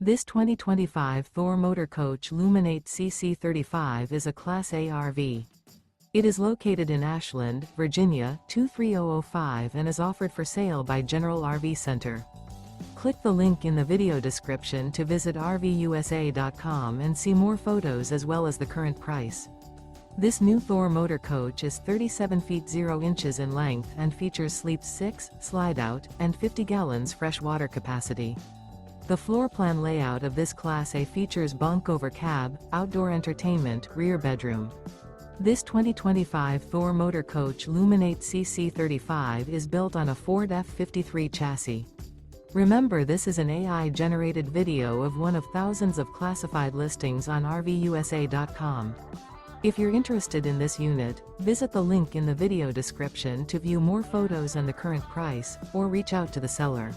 This 2025 Thor Motor Coach Luminate CC35 is a Class A RV. It is located in Ashland, Virginia, 23005 and is offered for sale by General RV Center. Click the link in the video description to visit RVUSA.com and see more photos as well as the current price. This new Thor Motor Coach is 37 feet 0 inches in length and features sleep 6, slide-out, and 50 gallons fresh water capacity. The floor plan layout of this Class A features bunk over cab, outdoor entertainment, rear bedroom. This 2025 Thor Motor Coach Luminate CC35 is built on a Ford F53 chassis. Remember, this is an AI-generated video of one of thousands of classified listings on RVUSA.com. If you're interested in this unit, visit the link in the video description to view more photos and the current price, or reach out to the seller.